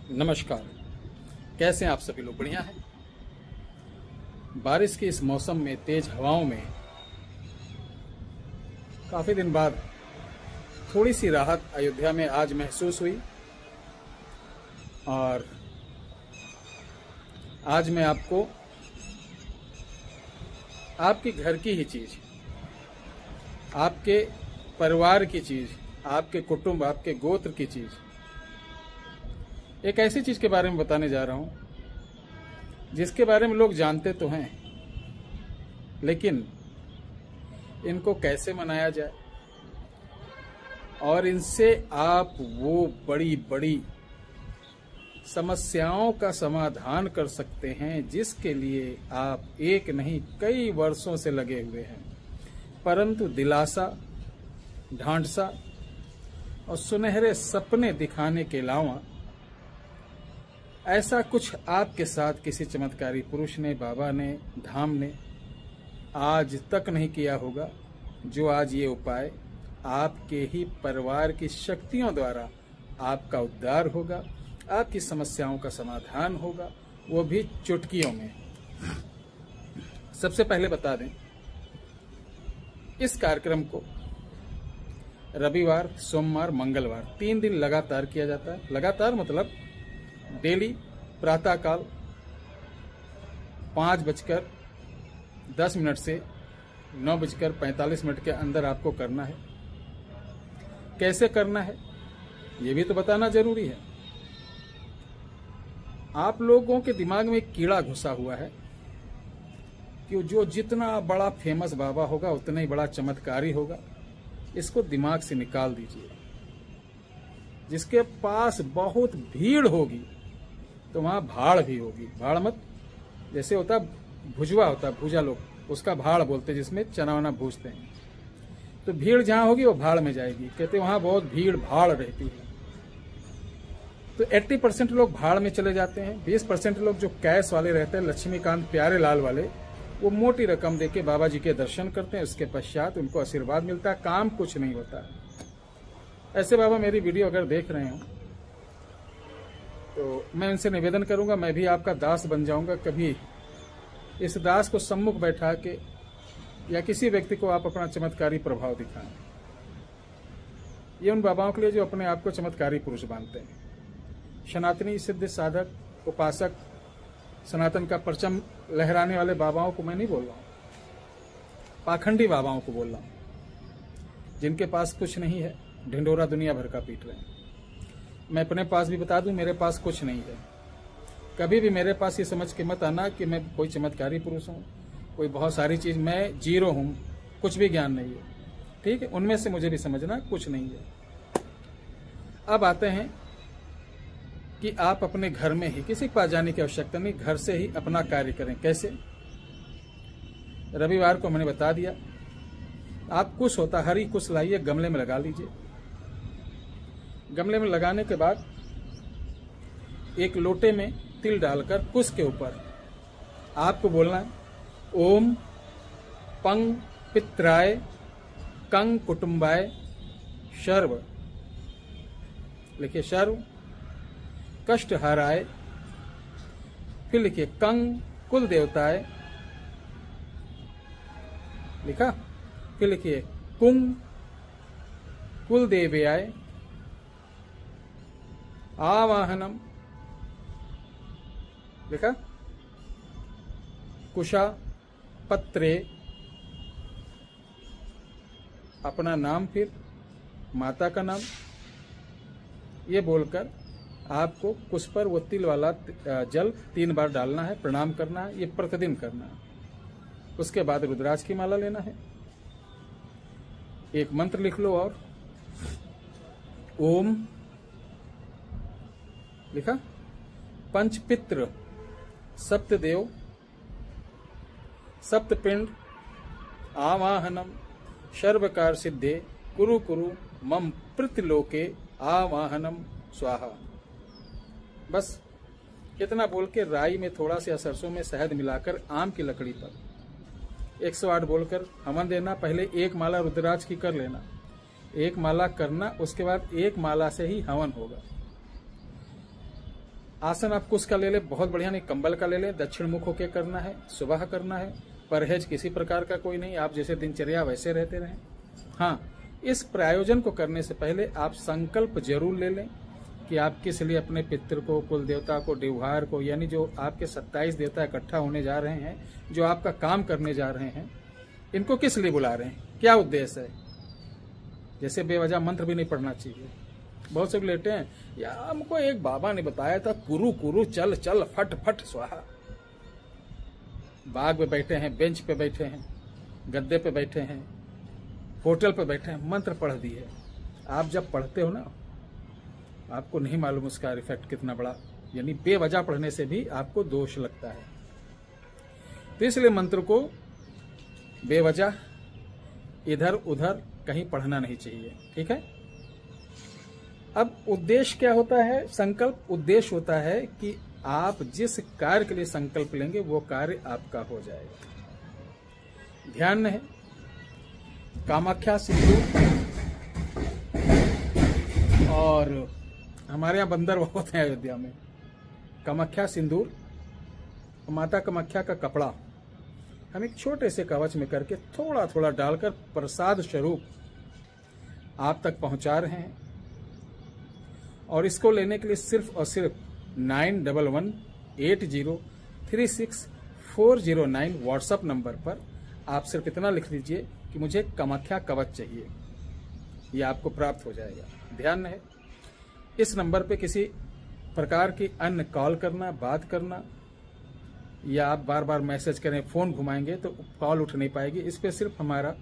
नमस्कार। कैसे हैं आप सभी लोग? बढ़िया हैं। बारिश के इस मौसम में, तेज हवाओं में काफ़ी दिन बाद थोड़ी सी राहत अयोध्या में आज महसूस हुई। और आज मैं आपको आपके घर की ही चीज़, आपके परिवार की चीज़, आपके कुटुंब, आपके गोत्र की चीज़, एक ऐसी चीज़ के बारे में बताने जा रहा हूं जिसके बारे में लोग जानते तो हैं, लेकिन इनको कैसे मनाया जाए और इनसे आप वो बड़ी बड़ी समस्याओं का समाधान कर सकते हैं जिसके लिए आप एक नहीं कई वर्षों से लगे हुए हैं, परंतु दिलासा, ढांढसा और सुनहरे सपने दिखाने के अलावा ऐसा कुछ आपके साथ किसी चमत्कारी पुरुष ने, बाबा ने, धाम ने आज तक नहीं किया होगा जो आज ये उपाय आपके ही परिवार की शक्तियों द्वारा आपका उद्धार होगा, आपकी समस्याओं का समाधान होगा, वो भी चुटकियों में। सबसे पहले बता दें, इस कार्यक्रम को रविवार, सोमवार, मंगलवार 3 दिन लगातार किया जाता है। लगातार मतलब डेली प्रातःकाल 5:10 से 9:45 के अंदर आपको करना है। कैसे करना है ये भी तो बताना जरूरी है। आप लोगों के दिमाग में एक कीड़ा घुसा हुआ है कि जो जितना बड़ा फेमस बाबा होगा उतना ही बड़ा चमत्कारी होगा। इसको दिमाग से निकाल दीजिए। जिसके पास बहुत भीड़ होगी तो वहां भाड़ भी होगी। भाड़ मत, जैसे होता भुजवा होता, भूजा लोग उसका भाड़ बोलते हैं, जिसमें चना वना भूजते हैं। तो भीड़ जहां होगी वो भाड़ में जाएगी। कहते वहां बहुत भीड़ भाड़ रहती है। तो 80% लोग भाड़ में चले जाते हैं। 20% लोग जो कैश वाले रहते हैं, लक्ष्मीकांत प्यारे लाल वाले, वो मोटी रकम देके बाबा जी के दर्शन करते हैं। उसके पश्चात उनको आशीर्वाद मिलता है, काम कुछ नहीं होता। ऐसे बाबा मेरी वीडियो अगर देख रहे हो तो मैं उनसे निवेदन करूंगा, मैं भी आपका दास बन जाऊंगा। कभी इस दास को सम्मुख बैठा के या किसी व्यक्ति को आप अपना चमत्कारी प्रभाव दिखाएं। ये उन बाबाओं के लिए जो अपने आप को चमत्कारी पुरुष मानते हैं। सनातनी सिद्ध साधक, उपासक, सनातन का परचम लहराने वाले बाबाओं को मैं नहीं बोल रहा हूं, पाखंडी बाबाओं को बोल रहा हूं, जिनके पास कुछ नहीं है, ढिंडोरा दुनिया भर का पीट रहे हैं। मैं अपने पास भी बता दूं, मेरे पास कुछ नहीं है। कभी भी मेरे पास ये समझ के मत आना कि मैं कोई चमत्कारी पुरुष हूं, कोई बहुत सारी चीज, मैं जीरो हूं, कुछ भी ज्ञान नहीं है। ठीक है, उनमें से मुझे भी समझना कुछ नहीं है। अब आते हैं कि आप अपने घर में ही, किसी के पास जाने की आवश्यकता नहीं, घर से ही अपना कार्य करें। कैसे? रविवार को मैंने बता दिया। आप कुछ होता, हरी कुछ लाइए, गमले में लगा लीजिए। गमले में लगाने के बाद एक लोटे में तिल डालकर कुश के ऊपर आपको बोलना है, ओम पंग पित्राय कंग कुटुंबाय शर्व, लिखिए शर्व, कष्ट हराय, फिर लिखिए कंग कुल देवताय, लिखा, फिर लिखिए कुंग कुल देव्याय आवाहनम, लिखा, कुशा पत्रे, अपना नाम, फिर माता का नाम, ये बोलकर आपको कुश पर वो तिल वाला जल 3 बार डालना है, प्रणाम करना है। ये प्रतिदिन करना है। उसके बाद रुद्राक्ष की माला लेना है। एक मंत्र लिख लो और ओम, लिखा, पंचपित्र सप्तदेव सप्तपिंड आवाहनम सर्वकार सिद्धे कुरु कुरु मम पृथ्लोके आवाहनम स्वाहा। बस इतना बोल के राई में थोड़ा सा सरसों में शहद मिलाकर आम की लकड़ी पर 108 बोलकर हवन देना। पहले 1 माला रुद्राक्ष की कर लेना, 1 माला करना, उसके बाद 1 माला से ही हवन होगा। आसन आप कुछ का ले लें, बहुत बढ़िया, नहीं कंबल का ले लें। दक्षिण मुख होके करना है, सुबह करना है। परहेज किसी प्रकार का कोई नहीं, आप जैसे दिनचर्या वैसे रहते रहें। हाँ, इस प्रायोजन को करने से पहले आप संकल्प जरूर ले लें कि आप किस लिए अपने पितृ को, कुल देवता को, देवहार को, यानी जो आपके 27 देवता इकट्ठा होने जा रहे हैं, जो आपका काम करने जा रहे हैं, इनको किस लिए बुला रहे हैं, क्या उद्देश्य है। जैसे बेवजह मंत्र भी नहीं पढ़ना चाहिए। बहुत से लेते हैं, यार हमको एक बाबा ने बताया था, कुरु कुरु चल चल फट फट स्वाहा। बाग में बैठे हैं, बेंच पे बैठे हैं, गद्दे पे बैठे हैं, होटल पे बैठे हैं, मंत्र पढ़ दिए। आप जब पढ़ते हो ना, आपको नहीं मालूम उसका इफेक्ट कितना बड़ा, यानी बेवजह पढ़ने से भी आपको दोष लगता है। तो इसलिए मंत्र को बेवजह इधर उधर कहीं पढ़ना नहीं चाहिए। ठीक है। अब उद्देश्य क्या होता है? संकल्प उद्देश्य होता है कि आप जिस कार्य के लिए संकल्प लेंगे वो कार्य आपका हो जाएगा। ध्यान है, कामाख्या सिंदूर, और हमारे यहाँ बंदर बहुत हैं अयोध्या में। कामाख्या सिंदूर, माता कामाख्या का कपड़ा हम एक छोटे से कवच में करके थोड़ा थोड़ा डालकर प्रसाद स्वरूप आप तक पहुंचा रहे हैं। और इसको लेने के लिए सिर्फ और सिर्फ 911180364009 व्हाट्सएप नंबर पर आप सिर्फ इतना लिख दीजिए कि मुझे कामाख्या कवच चाहिए, ये आपको प्राप्त हो जाएगा। ध्यान रहे, इस नंबर पे किसी प्रकार की अन्य कॉल करना, बात करना, या आप बार बार मैसेज करें, फोन घुमाएंगे तो कॉल उठ नहीं पाएगी। इस पे सिर्फ हमारा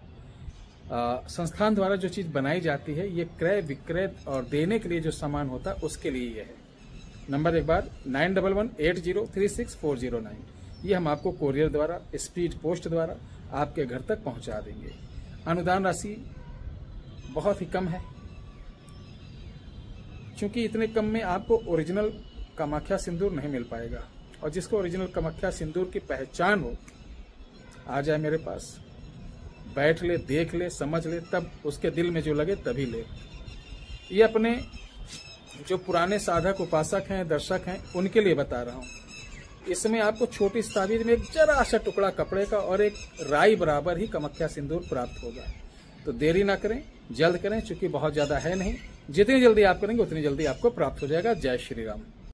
संस्थान द्वारा जो चीज बनाई जाती है, ये क्रय विक्रय और देने के लिए जो सामान होता है उसके लिए ये है। नंबर एक बार 911180364009, ये हम आपको कोरियर द्वारा, स्पीड पोस्ट द्वारा आपके घर तक पहुंचा देंगे। अनुदान राशि बहुत ही कम है, क्योंकि इतने कम में आपको ओरिजिनल कामाख्या सिंदूर नहीं मिल पाएगा। और जिसको ओरिजिनल कामाख्या सिंदूर की पहचान हो, आ जाए मेरे पास, बैठ ले, देख ले, समझ ले, तब उसके दिल में जो लगे तभी ले। ये अपने जो पुराने साधक, उपासक हैं, दर्शक हैं, उनके लिए बता रहा हूं। इसमें आपको छोटी सी ताबीज में एक जरा सा टुकड़ा कपड़े का और एक राई बराबर ही कामाख्या सिंदूर प्राप्त होगा। तो देरी ना करें, जल्द करें, चूंकि बहुत ज्यादा है नहीं। जितनी जल्दी आप करेंगे उतनी जल्दी आपको प्राप्त हो जाएगा। जय श्री राम।